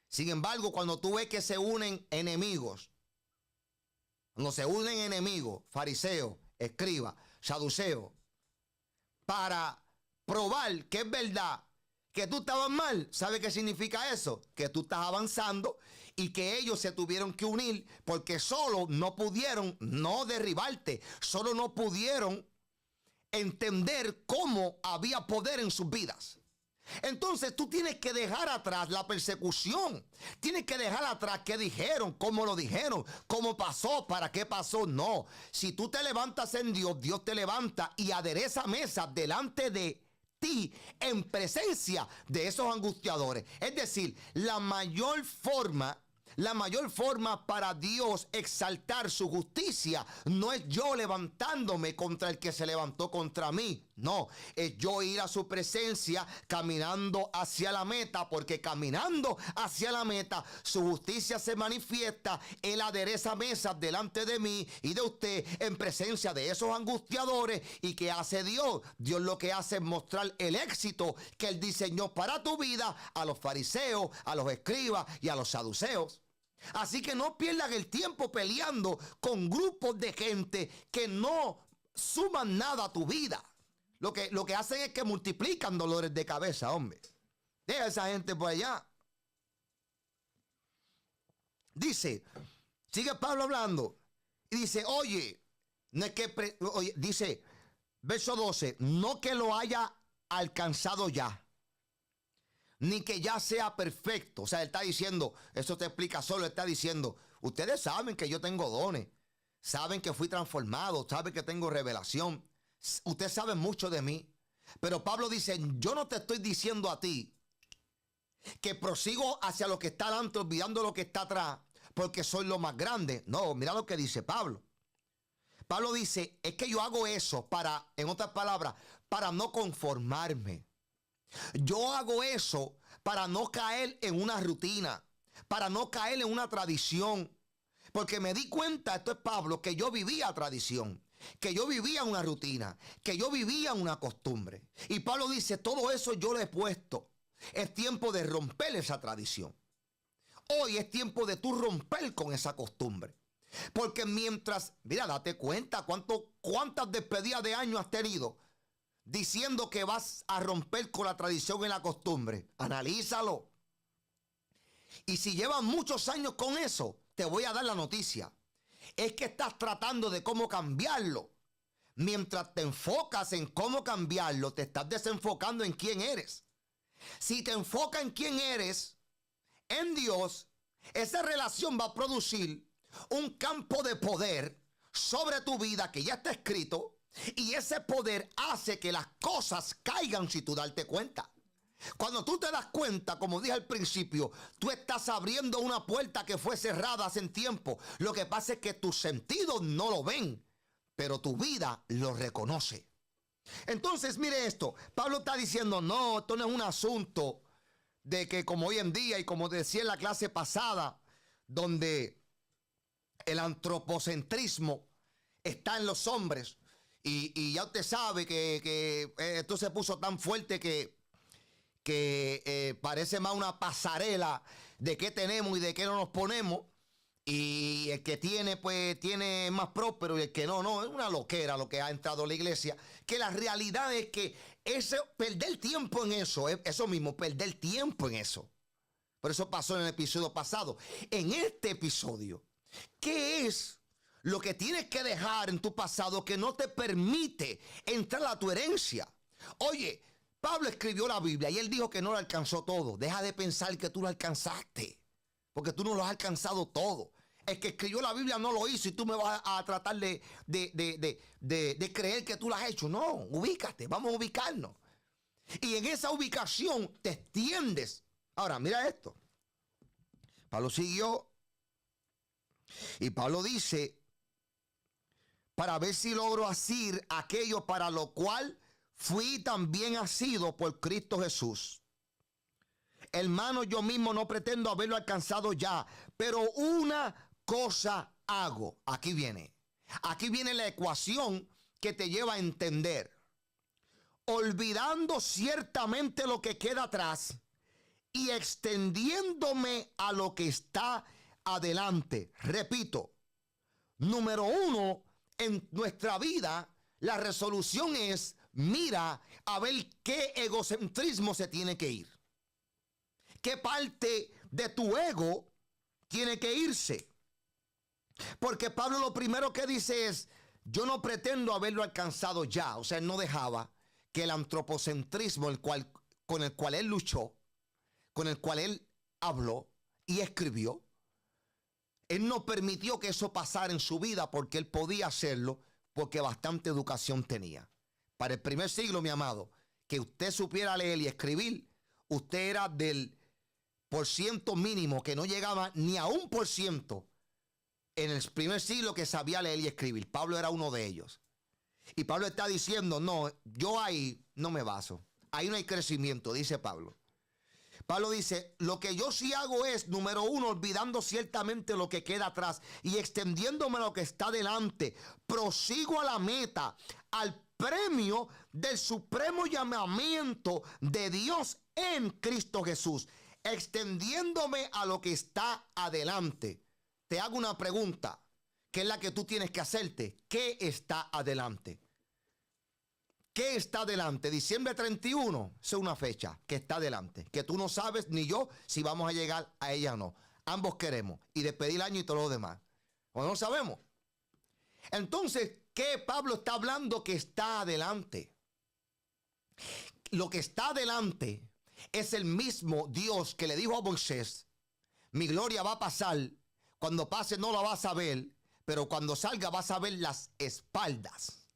Sin embargo, cuando tú ves que se unen enemigos, cuando se unen enemigos, fariseos, escribas, saduceos, para probar que es verdad que tú estabas mal, ¿sabe qué significa eso? Que tú estás avanzando y que ellos se tuvieron que unir porque solo no pudieron no derribarte, solo no pudieron entender cómo había poder en sus vidas. Entonces tú tienes que dejar atrás la persecución. Tienes que dejar atrás qué dijeron, cómo lo dijeron, cómo pasó, para qué pasó. No, si tú te levantas en Dios, Dios te levanta y adereza mesa delante de ti en presencia de esos angustiadores. Es decir, la mayor forma para Dios exaltar su justicia no es yo levantándome contra el que se levantó contra mí. No, es yo ir a su presencia caminando hacia la meta, porque caminando hacia la meta su justicia se manifiesta. Él adereza mesas delante de mí y de usted en presencia de esos angustiadores. ¿Y qué hace Dios? Dios lo que hace es mostrar el éxito que Él diseñó para tu vida a los fariseos, a los escribas y a los saduceos. Así que no pierdan el tiempo peleando con grupos de gente que no suman nada a tu vida. lo que hacen es que multiplican dolores de cabeza, hombre. Deja a esa gente por allá. Dice, sigue Pablo hablando. Y dice, oye, no es que, oye, dice, verso 12, no que lo haya alcanzado ya, ni que ya sea perfecto. O sea, él está diciendo, eso te explica solo, él está diciendo, ustedes saben que yo tengo dones, saben que fui transformado, saben que tengo revelación, ustedes saben mucho de mí. Pero Pablo dice, yo no te estoy diciendo a ti que prosigo hacia lo que está adelante, olvidando lo que está atrás, porque soy lo más grande. No, mira lo que dice Pablo. Pablo dice, es que yo hago eso para, en otras palabras, para no conformarme. Yo hago eso para no caer en una rutina, para no caer en una tradición. Porque me di cuenta, esto es Pablo, que yo vivía tradición, que yo vivía una rutina, que yo vivía una costumbre. Y Pablo dice, todo eso yo lo he puesto. Es tiempo de romper esa tradición. Hoy es tiempo de tú romper con esa costumbre. Porque mientras, mira, date cuenta cuántas despedidas de año has tenido diciendo que vas a romper con la tradición y la costumbre. Analízalo. Y si llevas muchos años con eso, te voy a dar la noticia. Es que estás tratando de cómo cambiarlo. Mientras te enfocas en cómo cambiarlo, te estás desenfocando en quién eres. Si te enfocas en quién eres, en Dios, esa relación va a producir un campo de poder sobre tu vida que ya está escrito, y ese poder hace que las cosas caigan sin tú darte cuenta. Cuando tú te das cuenta, como dije al principio, tú estás abriendo una puerta que fue cerrada hace tiempo. Lo que pasa es que tus sentidos no lo ven, pero tu vida lo reconoce. Entonces, mire esto, Pablo está diciendo, no, esto no es un asunto de que como hoy en día y como decía en la clase pasada, donde el antropocentrismo está en los hombres y ya usted sabe que esto se puso tan fuerte que parece más una pasarela de qué tenemos y de qué no nos ponemos. Y el que tiene, pues tiene más próspero, y el que no, no, es una loquera lo que ha entrado a la iglesia. Que la realidad es que perder tiempo en eso mismo, perder tiempo en eso. Por eso pasó en el episodio pasado. En este episodio, ¿qué es lo que tienes que dejar en tu pasado que no te permite entrar a tu herencia? Oye, Pablo escribió la Biblia y él dijo que no lo alcanzó todo. Deja de pensar que tú lo alcanzaste, porque tú no lo has alcanzado todo. El que escribió la Biblia no lo hizo y tú me vas a tratar de creer que tú lo has hecho. No, ubícate, vamos a ubicarnos. Y en esa ubicación te extiendes. Ahora, mira esto. Pablo siguió y Pablo dice, para ver si logro asir aquello para lo cual fui también asido por Cristo Jesús. Hermano, yo mismo no pretendo haberlo alcanzado ya, pero una cosa hago. Aquí viene la ecuación que te lleva a entender. Olvidando ciertamente lo que queda atrás y extendiéndome a lo que está adelante. Repito, número uno, en nuestra vida, la resolución es, mira a ver qué egocentrismo se tiene que ir. ¿Qué parte de tu ego tiene que irse? Porque Pablo lo primero que dice es, yo no pretendo haberlo alcanzado ya. O sea, él no dejaba que el antropocentrismo con el cual él luchó, con el cual él habló y escribió, él no permitió que eso pasara en su vida porque él podía hacerlo porque bastante educación tenía. Para el primer siglo, mi amado, que usted supiera leer y escribir, usted era del por ciento mínimo que no llegaba ni a 1% en el primer siglo que sabía leer y escribir. Pablo era uno de ellos. Y Pablo está diciendo, no, yo ahí no me baso. Ahí no hay crecimiento, dice Pablo. Pablo dice, lo que yo sí hago es, número uno, olvidando ciertamente lo que queda atrás y extendiéndome a lo que está delante, prosigo a la meta, al premio del supremo llamamiento de Dios en Cristo Jesús, extendiéndome a lo que está adelante. Te hago una pregunta, que es la que tú tienes que hacerte. ¿Qué está adelante? ¿Qué está adelante? Diciembre 31 es una fecha que está adelante, que tú no sabes ni yo si vamos a llegar a ella o no. Ambos queremos y despedir el año y todo lo demás. O no sabemos. Entonces, ¿qué Pablo está hablando que está adelante? Lo que está adelante es el mismo Dios que le dijo a Moisés: mi gloria va a pasar, cuando pase no la vas a ver, pero cuando salga vas a ver las espaldas.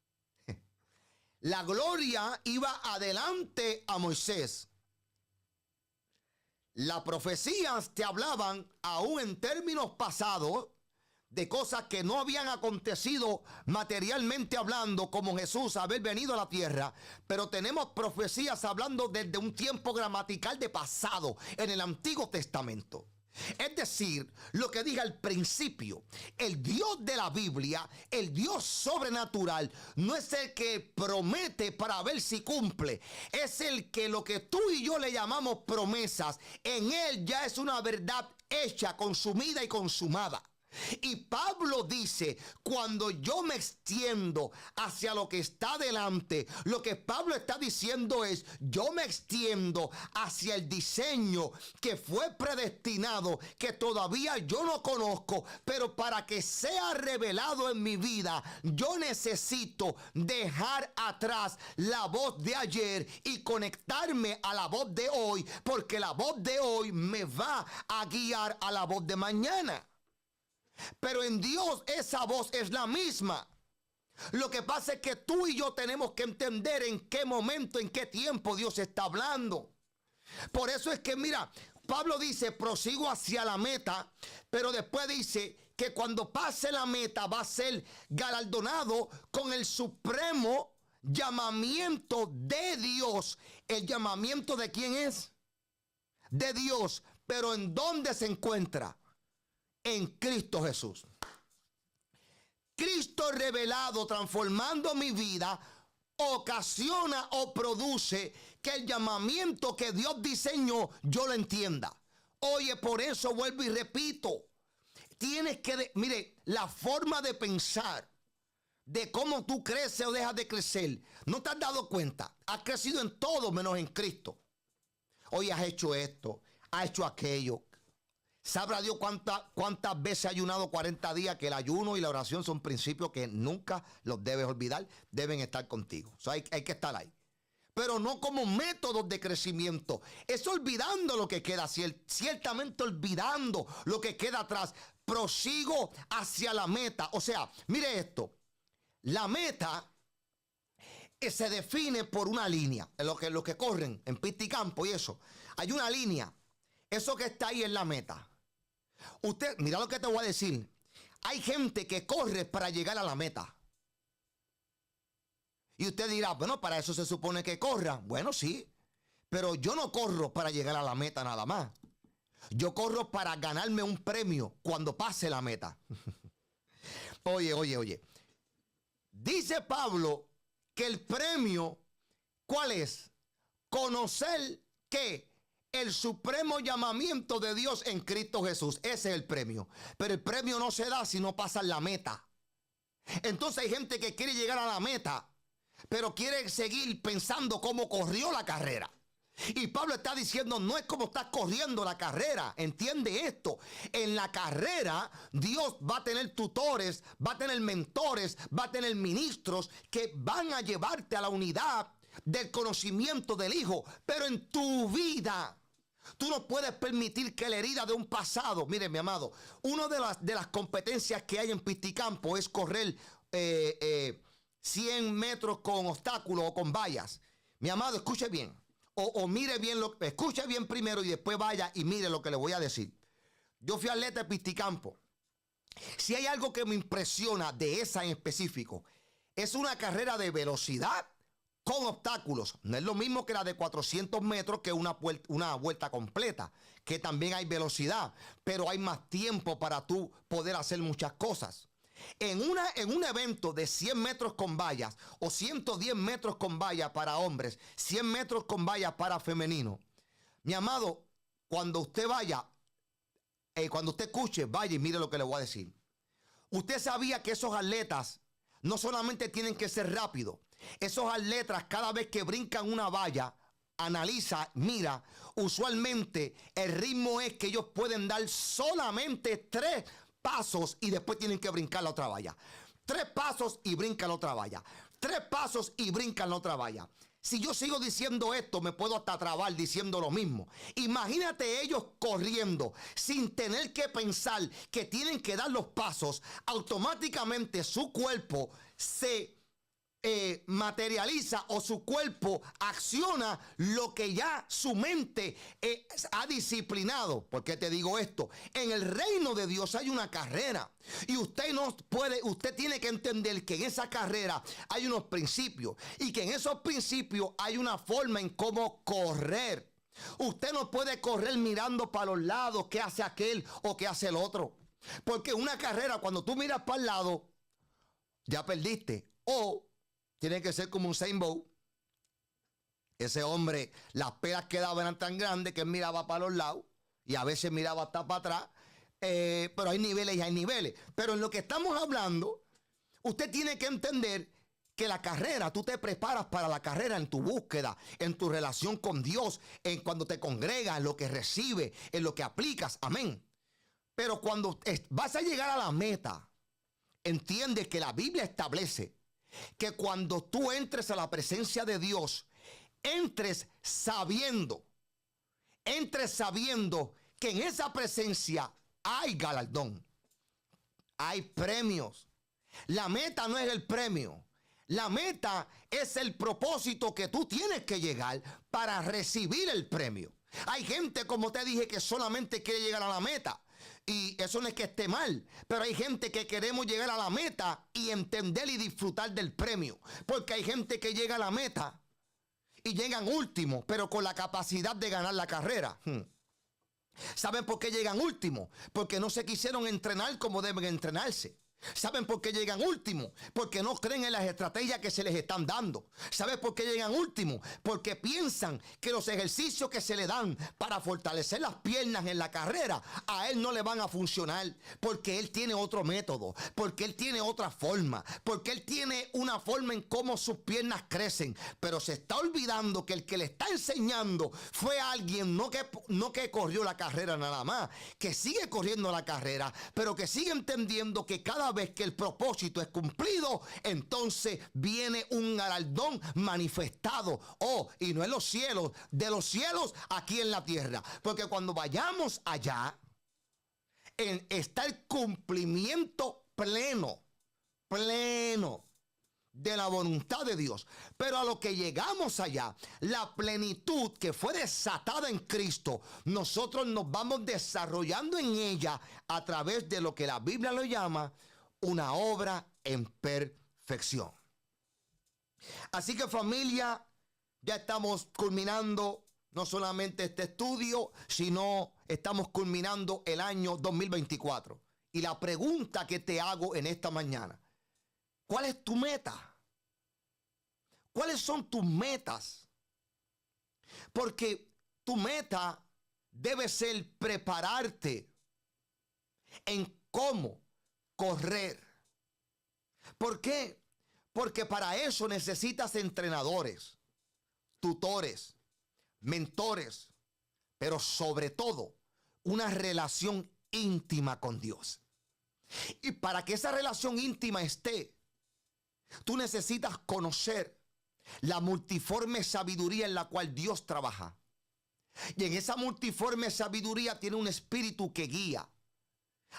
La gloria iba adelante a Moisés. Las profecías te hablaban, aún en términos pasados, de cosas que no habían acontecido materialmente hablando, como Jesús haber venido a la tierra, pero tenemos profecías hablando desde un tiempo gramatical de pasado en el Antiguo Testamento. Es decir, lo que dije al principio, el Dios de la Biblia, el Dios sobrenatural, no es el que promete para ver si cumple, es el que lo que tú y yo le llamamos promesas, en él ya es una verdad hecha, consumida y consumada. Y Pablo dice, cuando yo me extiendo hacia lo que está delante, lo que Pablo está diciendo es, yo me extiendo hacia el diseño que fue predestinado, que todavía yo no conozco, pero para que sea revelado en mi vida, yo necesito dejar atrás la voz de ayer y conectarme a la voz de hoy, porque la voz de hoy me va a guiar a la voz de mañana. Pero en Dios esa voz es la misma. Lo que pasa es que tú y yo tenemos que entender en qué momento, en qué tiempo Dios está hablando. Por eso es que, mira, Pablo dice, prosigo hacia la meta, pero después dice que cuando pase la meta va a ser galardonado con el supremo llamamiento de Dios. ¿El llamamiento de quién es? De Dios. Pero ¿en dónde se encuentra? En Cristo Jesús. Cristo revelado, transformando mi vida, ocasiona o produce que el llamamiento que Dios diseñó, yo lo entienda. Oye, por eso vuelvo y repito, tienes que, mire, la forma de pensar de cómo tú creces o dejas de crecer, no te has dado cuenta, has crecido en todo menos en Cristo. Oye, has hecho esto, has hecho aquello. Sabrá Dios cuántas veces he ayunado 40 días, que el ayuno y la oración son principios que nunca los debes olvidar, deben estar contigo. O sea, hay que estar ahí. Pero no como métodos de crecimiento. Es olvidando lo que queda, ciertamente olvidando lo que queda atrás. Prosigo hacia la meta. O sea, mire esto. La meta se define por una línea. Los que corren en pista y campo y eso. Hay una línea. Eso que está ahí es la meta. Usted, mira lo que te voy a decir. Hay gente que corre para llegar a la meta. Y usted dirá, bueno, para eso se supone que corra. Bueno, sí. Pero yo no corro para llegar a la meta nada más. Yo corro para ganarme un premio cuando pase la meta. Oye. Dice Pablo que el premio, ¿cuál es? Conocer que el supremo llamamiento de Dios en Cristo Jesús. Ese es el premio. Pero el premio no se da si no pasan la meta. Entonces hay gente que quiere llegar a la meta, pero quiere seguir pensando cómo corrió la carrera. Y Pablo está diciendo, no es como estás corriendo la carrera. Entiende esto. En la carrera, Dios va a tener tutores, va a tener mentores, va a tener ministros que van a llevarte a la unidad del conocimiento del Hijo. Pero en tu vida, tú no puedes permitir que la herida de un pasado, mire mi amado, una de las competencias que hay en pisticampo es correr 100 metros con obstáculos o con vallas. Mi amado, escuche bien. O mire bien, escuche bien primero y después vaya y mire lo que le voy a decir. Yo fui atleta de pisticampo. Si hay algo que me impresiona de esa en específico, es una carrera de velocidad con obstáculos. No es lo mismo que la de 400 metros, que una vuelta completa, que también hay velocidad, pero hay más tiempo para tú poder hacer muchas cosas. En un evento de 100 metros con vallas o 110 metros con vallas para hombres, 100 metros con vallas para femenino, mi amado, cuando usted vaya, cuando usted escuche, vaya y mire lo que le voy a decir. Usted sabía que esos atletas no solamente tienen que ser rápidos, Esos atletas, cada vez que brincan una valla, analiza, mira, usualmente el ritmo es que ellos pueden dar solamente 3 pasos y después tienen que brincar la otra valla. 3 pasos y brincan la otra valla. 3 pasos y brincan la otra valla. Si yo sigo diciendo esto, me puedo hasta trabar diciendo lo mismo. Imagínate ellos corriendo sin tener que pensar que tienen que dar los pasos. Automáticamente su cuerpo se materializa o su cuerpo acciona lo que ya su mente ha disciplinado. ¿Por qué te digo esto? En el reino de Dios hay una carrera y usted tiene que entender que en esa carrera hay unos principios y que en esos principios hay una forma en cómo correr. Usted no puede correr mirando para los lados qué hace aquel o qué hace el otro, porque una carrera, cuando tú miras para el lado, ya perdiste. O tiene que ser como un Usain Bolt. Ese hombre, las pelas quedaban tan grandes que él miraba para los lados y a veces miraba hasta para atrás. Pero hay niveles y hay niveles. Pero en lo que estamos hablando, usted tiene que entender que la carrera, tú te preparas para la carrera en tu búsqueda, en tu relación con Dios, en cuando te congregas, en lo que recibes, en lo que aplicas. Amén. Pero cuando vas a llegar a la meta, entiende que la Biblia establece que cuando tú entres a la presencia de Dios, entres sabiendo que en esa presencia hay galardón, hay premios. La meta no es el premio, la meta es el propósito que tú tienes que llegar para recibir el premio. Hay gente, como te dije, que solamente quiere llegar a la meta. Y eso no es que esté mal, pero hay gente que queremos llegar a la meta y entender y disfrutar del premio. Porque hay gente que llega a la meta y llegan último, pero con la capacidad de ganar la carrera. ¿Saben por qué llegan último? Porque no se quisieron entrenar como deben entrenarse. ¿Saben por qué llegan último? Porque no creen en las estrategias que se les están dando. ¿Saben por qué llegan último? Porque piensan que los ejercicios que se le dan para fortalecer las piernas en la carrera, a él no le van a funcionar. Porque él tiene otro método, porque él tiene otra forma, porque él tiene una forma en cómo sus piernas crecen. Pero se está olvidando que el que le está enseñando fue alguien no que corrió la carrera nada más, que sigue corriendo la carrera, pero que sigue entendiendo que cada vez que el propósito es cumplido, entonces viene un galardón manifestado. Y no en los cielos, de los cielos aquí en la tierra. Porque cuando vayamos allá, está el cumplimiento pleno de la voluntad de Dios. Pero a lo que llegamos allá, la plenitud que fue desatada en Cristo, nosotros nos vamos desarrollando en ella a través de lo que la Biblia lo llama una obra en perfección. Así que, familia, ya estamos culminando no solamente este estudio, sino estamos culminando el año 2024. Y la pregunta que te hago en esta mañana: ¿cuál es tu meta? ¿Cuáles son tus metas? Porque tu meta debe ser prepararte en cómo correr. ¿Por qué? Porque para eso necesitas entrenadores, tutores, mentores, pero sobre todo una relación íntima con Dios. Y para que esa relación íntima esté, tú necesitas conocer la multiforme sabiduría en la cual Dios trabaja. Y en esa multiforme sabiduría tiene un espíritu que guía.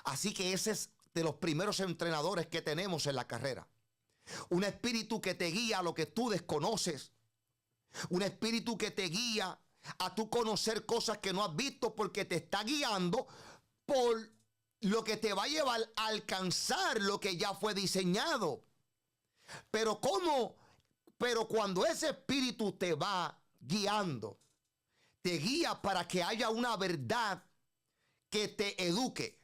Así que ese es de los primeros entrenadores que tenemos en la carrera. Un espíritu que te guía a lo que tú desconoces. Un espíritu que te guía a tú conocer cosas que no has visto, porque te está guiando por lo que te va a llevar a alcanzar lo que ya fue diseñado. Pero cuando ese espíritu te va guiando, te guía para que haya una verdad que te eduque,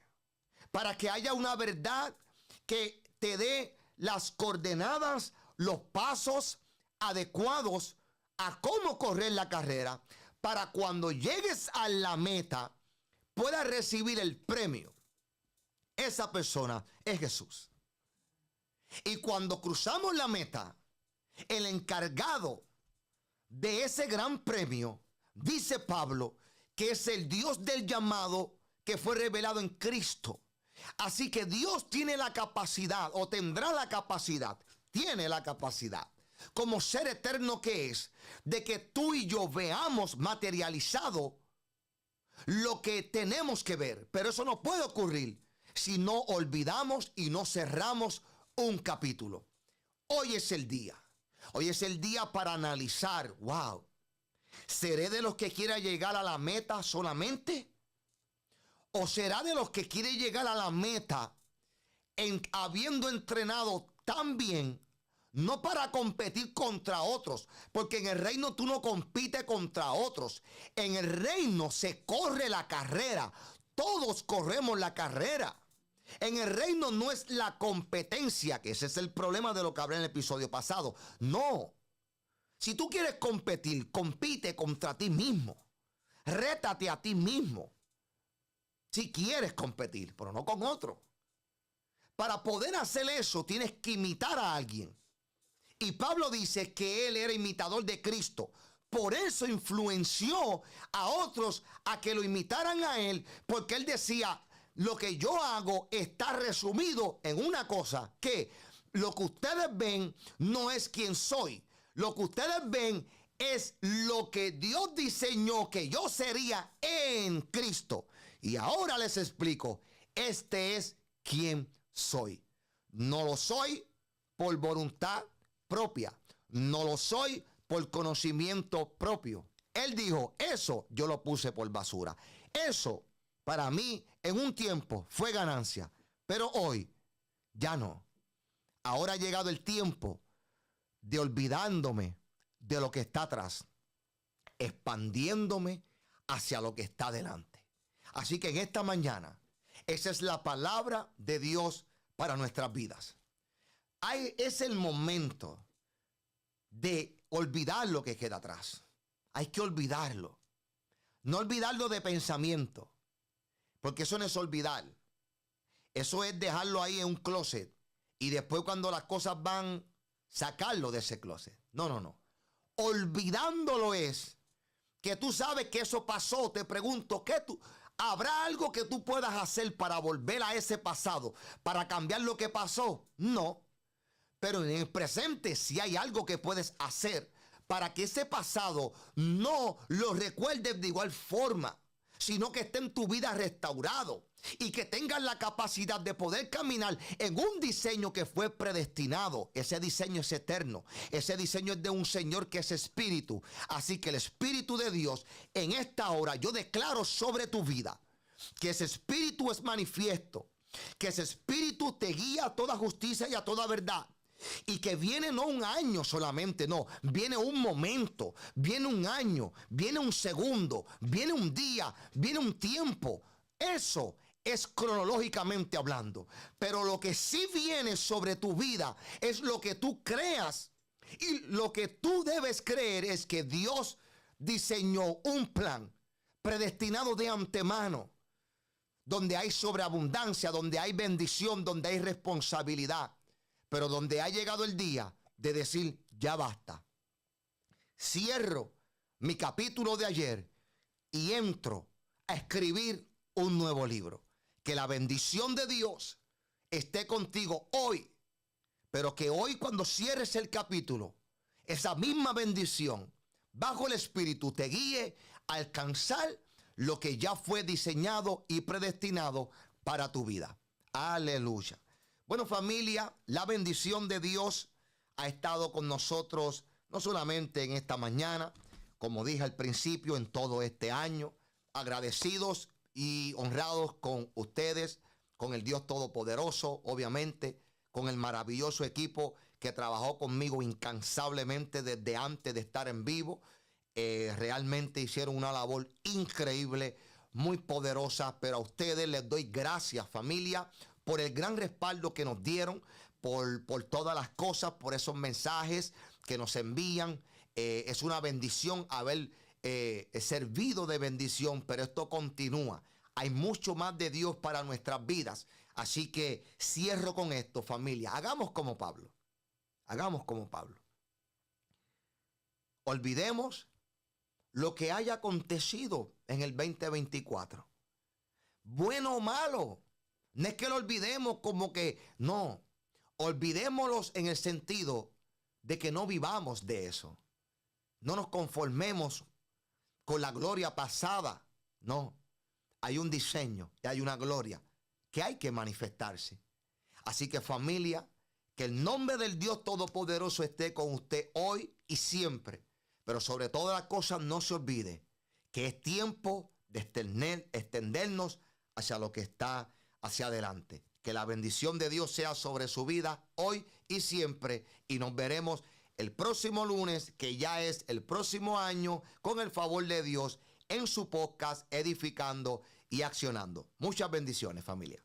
para que haya una verdad que te dé las coordenadas, los pasos adecuados a cómo correr la carrera, para cuando llegues a la meta puedas recibir el premio. Esa persona es Jesús. Y cuando cruzamos la meta, El encargado de ese gran premio, dice Pablo, que es el Dios del llamado que fue revelado en Cristo. Así que Dios tiene la capacidad, o tendrá la capacidad, tiene la capacidad, como ser eterno que es, de que tú y yo veamos materializado lo que tenemos que ver. Pero eso no puede ocurrir si no olvidamos y no cerramos un capítulo. Hoy es el día. Hoy es el día para analizar, wow, ¿seré de los que quiera llegar a la meta solamente? ¿O será de los que quiere llegar a la meta habiendo entrenado tan bien, no para competir contra otros? Porque en el reino tú no compites contra otros. En el reino se corre la carrera. Todos corremos la carrera. En el reino no es la competencia, que ese es el problema de lo que hablé en el episodio pasado. No. Si tú quieres competir, compite contra ti mismo. Rétate a ti mismo. Si quieres competir, pero no con otro. Para poder hacer eso, tienes que imitar a alguien. Y Pablo dice que él era imitador de Cristo. Por eso influenció a otros a que lo imitaran a él, porque él decía, lo que yo hago está resumido en una cosa, que lo que ustedes ven no es quien soy. Lo que ustedes ven es lo que Dios diseñó que yo sería en Cristo. Y ahora les explico, este es quien soy. No lo soy por voluntad propia. No lo soy por conocimiento propio. Él dijo, eso yo lo puse por basura. Eso para mí en un tiempo fue ganancia, pero hoy ya no. Ahora ha llegado el tiempo de olvidándome de lo que está atrás, expandiéndome hacia lo que está delante. Así que en esta mañana, esa es la palabra de Dios para nuestras vidas. Es el momento de olvidar lo que queda atrás. Hay que olvidarlo. No olvidarlo de pensamiento, porque eso no es olvidar. Eso es dejarlo ahí en un closet y después cuando las cosas van, sacarlo de ese closet. No. Olvidándolo es que tú sabes que eso pasó. Te pregunto, ¿habrá algo que tú puedas hacer para volver a ese pasado, para cambiar lo que pasó? No. Pero en el presente sí hay algo que puedes hacer para que ese pasado no lo recuerdes de igual forma, sino que esté en tu vida restaurado y que tengas la capacidad de poder caminar en un diseño que fue predestinado. Ese diseño es eterno. Ese diseño es de un Señor que es espíritu. Así que el Espíritu de Dios, en esta hora yo declaro sobre tu vida que ese espíritu es manifiesto, que ese espíritu te guía a toda justicia y a toda verdad. Y que viene no un año solamente, no, viene un momento, viene un año, viene un segundo, viene un día, viene un tiempo. Eso es cronológicamente hablando. Pero lo que sí viene sobre tu vida es lo que tú creas. Y lo que tú debes creer es que Dios diseñó un plan predestinado de antemano, donde hay sobreabundancia, donde hay bendición, donde hay responsabilidad. Pero donde ha llegado el día de decir, ya basta. Cierro mi capítulo de ayer y entro a escribir un nuevo libro. Que la bendición de Dios esté contigo hoy. Pero que hoy cuando cierres el capítulo, esa misma bendición bajo el Espíritu te guíe a alcanzar lo que ya fue diseñado y predestinado para tu vida. Aleluya. Bueno, familia, la bendición de Dios ha estado con nosotros no solamente en esta mañana, como dije al principio, en todo este año. Agradecidos y honrados con ustedes, con el Dios Todopoderoso, obviamente, con el maravilloso equipo que trabajó conmigo incansablemente desde antes de estar en vivo. Realmente hicieron una labor increíble, muy poderosa, pero a ustedes les doy gracias, familia, por el gran respaldo que nos dieron, por todas las cosas, por esos mensajes que nos envían. Es una bendición haber servido de bendición, pero esto continúa. Hay mucho más de Dios para nuestras vidas. Así que cierro con esto, familia. Hagamos como Pablo. Hagamos como Pablo. olvidemos lo que haya acontecido en el 2024. Bueno o malo. No es que lo olvidemos como que no. Olvidémoslos en el sentido de que no vivamos de eso. No nos conformemos con la gloria pasada. No. Hay un diseño y hay una gloria que hay que manifestarse. Así que, familia, que el nombre del Dios Todopoderoso esté con usted hoy y siempre. Pero sobre todas las cosas, no se olvide que es tiempo de extendernos hacia lo que está hacia adelante. Que la bendición de Dios sea sobre su vida hoy y siempre. Y nos veremos el próximo lunes, que ya es el próximo año, con el favor de Dios, en su podcast Edificando y Accionando. Muchas bendiciones, familia.